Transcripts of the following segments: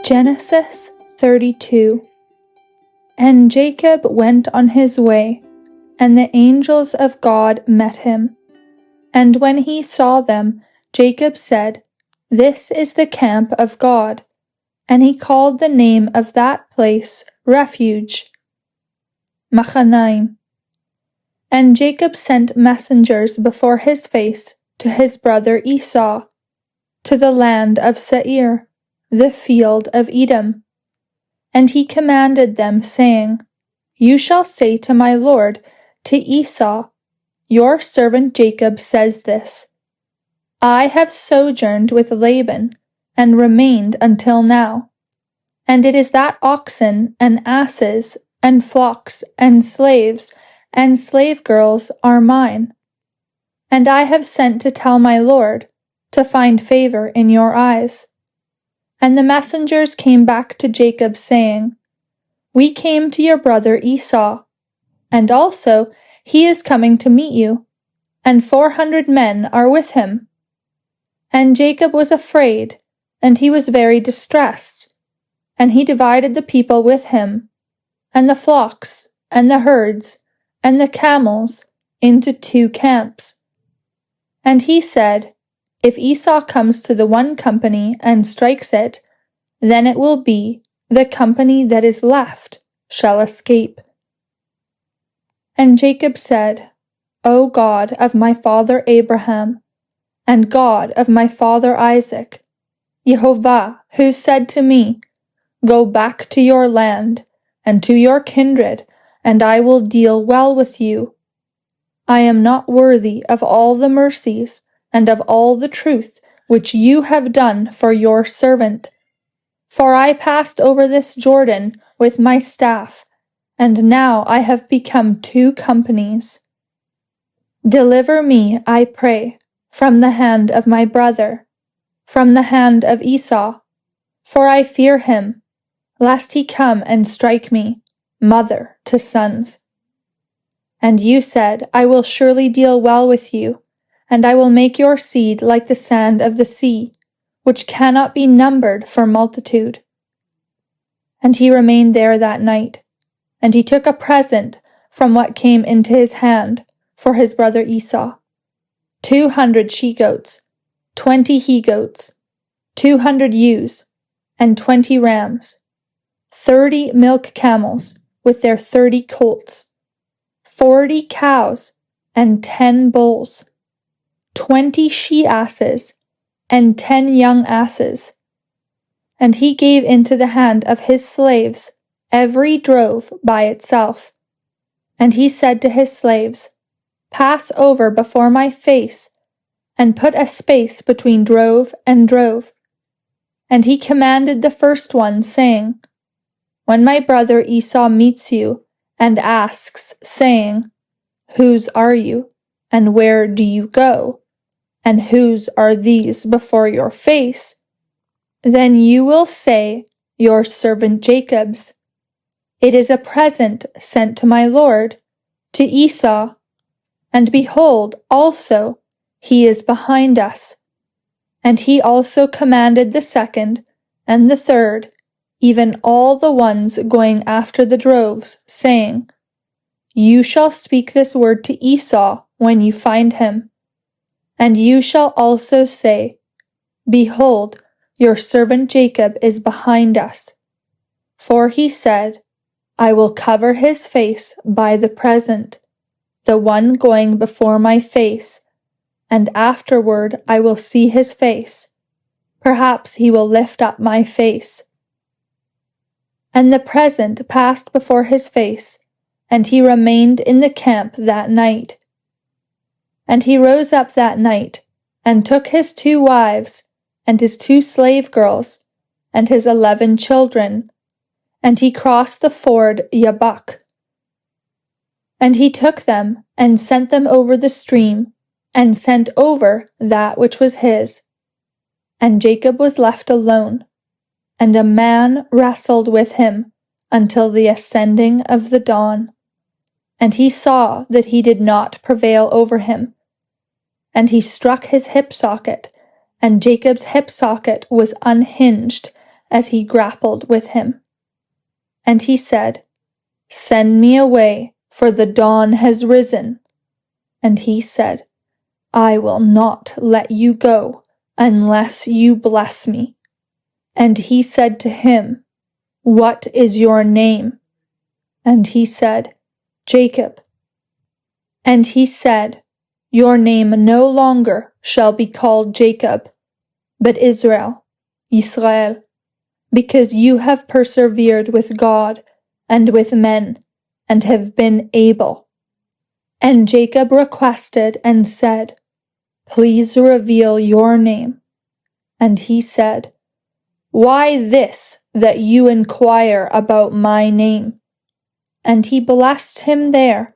Genesis 32. And Jacob went on his way, and the angels of God met him. And when he saw them, Jacob said, "This is the camp of God." And he called the name of that place Refuge, Machanaim. And Jacob sent messengers before his face to his brother Esau, to the land of Seir, the field of Edom. And he commanded them, saying, "You shall say to my lord, to Esau, your servant Jacob says this, I have sojourned with Laban, and remained until now. And it is that oxen, and asses, and flocks, and slaves, and slave girls are mine. And I have sent to tell my lord, to find favor in your eyes." And the messengers came back to Jacob, saying, "We came to your brother Esau, and also he is coming to meet you, and 400 men are with him." And Jacob was afraid, and he was very distressed, and he divided the people with him, and the flocks, and the herds, and the camels, into 2 camps. And he said, "If Esau comes to the one company and strikes it, then it will be the company that is left shall escape." And Jacob said, "O God of my father Abraham, and God of my father Isaac, Jehovah, who said to me, 'Go back to your land and to your kindred, and I will deal well with you,' I am not worthy of all the mercies and of all the truth which you have done for your servant. For I passed over this Jordan with my staff, and now I have become 2 companies. Deliver me, I pray, from the hand of my brother, from the hand of Esau, for I fear him, lest he come and strike me, mother to sons. And you said, I will surely deal well with you, and I will make your seed like the sand of the sea, which cannot be numbered for multitude." And he remained there that night, and he took a present from what came into his hand for his brother Esau, 200 she-goats, 20 he-goats, 200 ewes, and 20 rams, 30 milk camels with their 30 colts, 40 cows, and 10 bulls, 20 she-asses, and 10 young asses. And he gave into the hand of his slaves every drove by itself. And he said to his slaves, "Pass over before my face, and put a space between drove and drove." And he commanded the first one, saying, "When my brother Esau meets you, and asks, saying, 'Whose are you, and where do you go? And whose are these before your face?' then you will say, 'Your servant Jacob's. It is a present sent to my lord, to Esau. And behold, also, he is behind us.' And he also commanded the second and the third, even all the ones going after the droves, saying, 'You shall speak this word to Esau when you find him. And you shall also say, Behold, your servant Jacob is behind us. For he said, I will cover his face by the present, the one going before my face, and afterward I will see his face. Perhaps he will lift up my face.' And the present passed before his face, and he remained in the camp that night. And he rose up that night, and took his 2 wives, and his 2 slave girls, and his 11 children, and he crossed the ford Jabbok. And he took them, and sent them over the stream, and sent over that which was his. And Jacob was left alone, and a man wrestled with him until the ascending of the dawn. And he saw that he did not prevail over him. And he struck his hip socket, and Jacob's hip socket was unhinged, as he grappled with him. And he said, "Send me away, for the dawn has risen." And he said, "I will not let you go unless you bless me." And he said to him, "What is your name?" And he said, "Jacob." And he said, "Your name no longer shall be called Jacob, but Israel, because you have persevered with God and with men, and have been able." And Jacob requested and said, "Please reveal your name." And he said, "Why this that you inquire about my name?" And he blessed him there.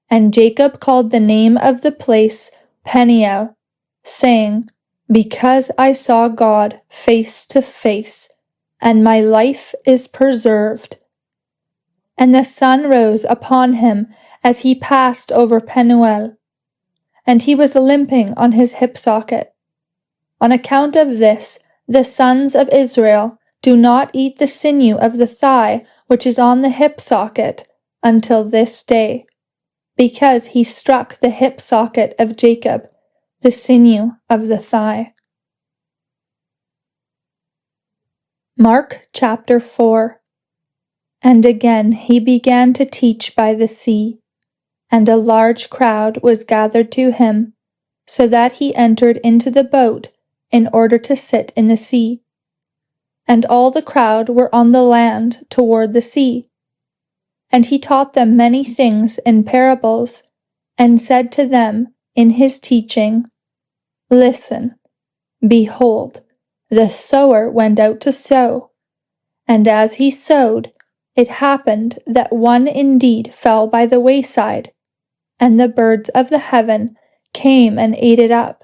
And Jacob called the name of the place Peniel, saying, "Because I saw God face to face, and my life is preserved." And the sun rose upon him as he passed over Penuel, and he was limping on his hip socket. On account of this, the sons of Israel do not eat the sinew of the thigh which is on the hip socket until this day, because he struck the hip socket of Jacob, the sinew of the thigh. Mark chapter 4. And again he began to teach by the sea, and a large crowd was gathered to him, so that he entered into the boat in order to sit in the sea. And all the crowd were on the land toward the sea. And he taught them many things in parables, and said to them in his teaching, "Listen, behold, the sower went out to sow. And as he sowed, it happened that one indeed fell by the wayside, and the birds of the heaven came and ate it up.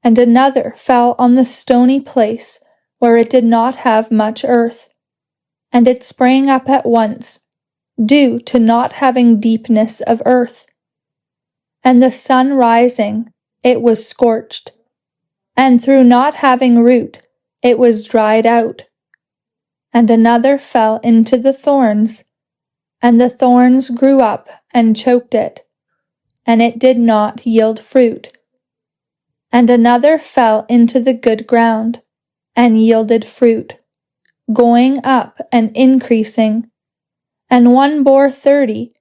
And another fell on the stony place, where it did not have much earth, and it sprang up at once, due to not having deepness of earth. And the sun rising, it was scorched, and through not having root, it was dried out. And another fell into the thorns, and the thorns grew up and choked it, and it did not yield fruit. And another fell into the good ground, and yielded fruit, going up and increasing. And one bore 30,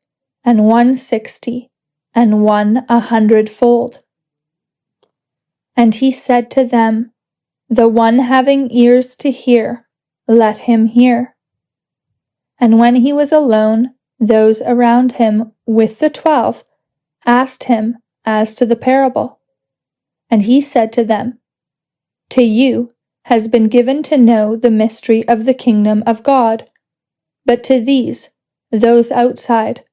and one 60, and one 100-fold. And he said to them, "The one having ears to hear, let him hear." And when he was alone, those around him with the 12 asked him as to the parable. And he said to them, "To you has been given to know the mystery of the kingdom of God, but to these, those outside,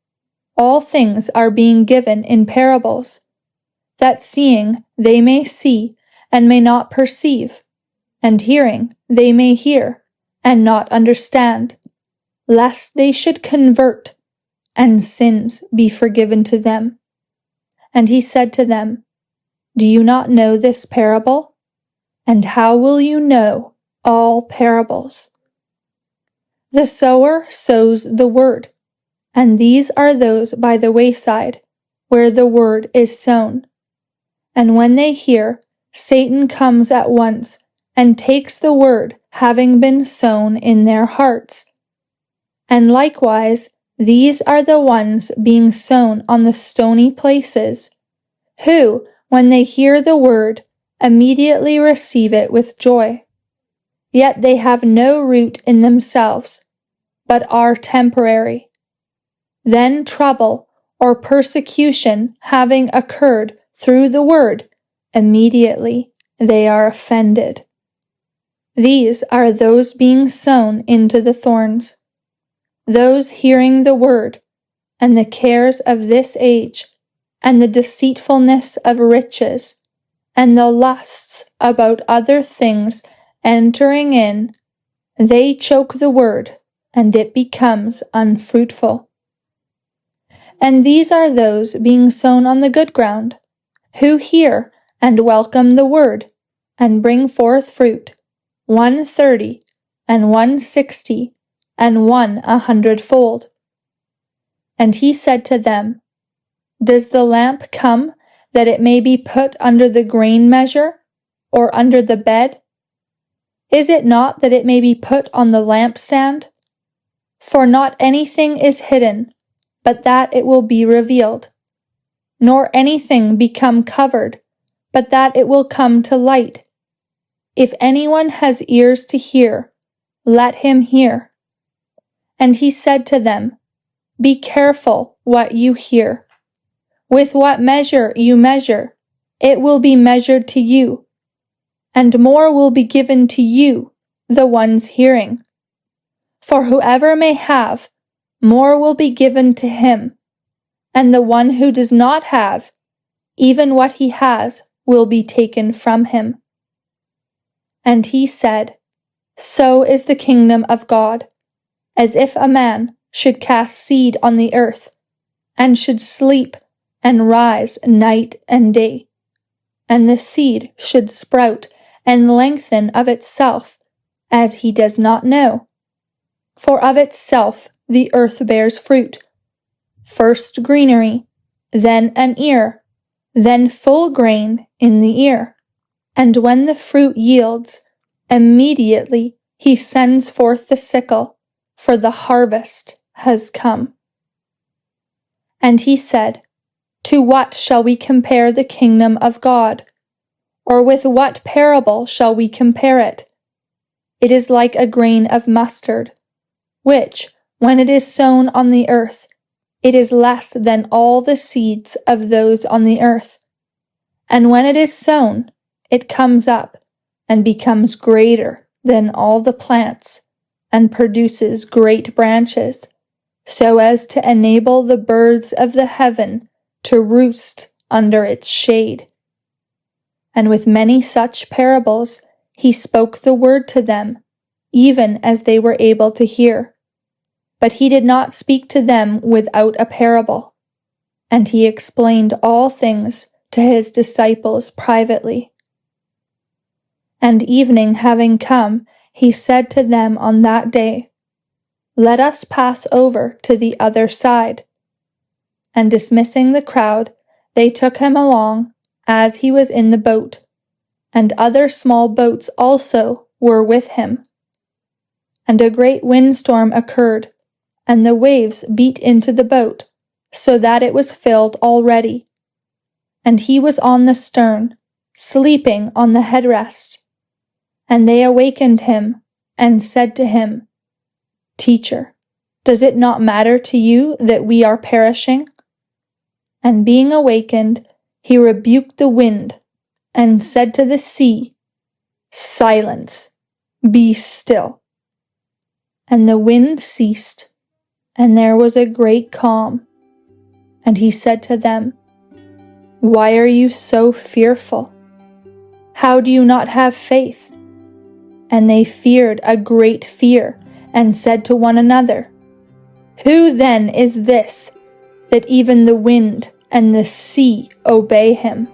all things are being given in parables, that seeing they may see and may not perceive, and hearing they may hear and not understand, lest they should convert, and sins be forgiven to them." And he said to them, "Do you not know this parable? And how will you know all parables? The sower sows the word, and these are those by the wayside, where the word is sown. And when they hear, Satan comes at once, and takes the word having been sown in their hearts. And likewise, these are the ones being sown on the stony places, who, when they hear the word, immediately receive it with joy. Yet they have no root in themselves, but are temporary. Then trouble or persecution having occurred through the word, immediately they are offended. These are those being sown into the thorns, those hearing the word, and the cares of this age, and the deceitfulness of riches, and the lusts about other things entering in, they choke the word, and it becomes unfruitful. And these are those being sown on the good ground, who hear and welcome the word, and bring forth fruit, one 30, and one 60, and one 100-fold. And he said to them, Does the lamp come that it may be put under the grain measure, or under the bed? Is it not that it may be put on the lampstand? For not anything is hidden, but that it will be revealed, nor anything become covered, but that it will come to light. If anyone has ears to hear, let him hear. And he said to them, Be careful what you hear. With what measure you measure, it will be measured to you, and more will be given to you, the ones hearing. For whoever may have, more will be given to him, and the one who does not have, even what he has will be taken from him. And he said, So is the kingdom of God, as if a man should cast seed on the earth, and should sleep and rise night and day, and the seed should sprout and lengthen of itself, as he does not know. For of itself the earth bears fruit, first greenery, then an ear, then full grain in the ear. And when the fruit yields, immediately he sends forth the sickle, for the harvest has come. And he said, To what shall we compare the kingdom of God? Or with what parable shall we compare it? It is like a grain of mustard, which, when it is sown on the earth, it is less than all the seeds of those on the earth. And when it is sown, it comes up and becomes greater than all the plants, and produces great branches, so as to enable the birds of the heaven to roost under its shade. And with many such parables he spoke the word to them, even as they were able to hear. But he did not speak to them without a parable. And he explained all things to his disciples privately. And evening having come, he said to them on that day, Let us pass over to the other side. And dismissing the crowd, they took him along, as he was in the boat, and other small boats also were with him. And a great windstorm occurred, and the waves beat into the boat, so that it was filled already. And he was on the stern, sleeping on the headrest. And they awakened him, and said to him, Teacher, does it not matter to you that we are perishing? And being awakened, he rebuked the wind, and said to the sea, Silence, be still. And the wind ceased, and there was a great calm. And he said to them, Why are you so fearful? How do you not have faith? And they feared a great fear, and said to one another, Who then is this, that even the wind and the sea obey him?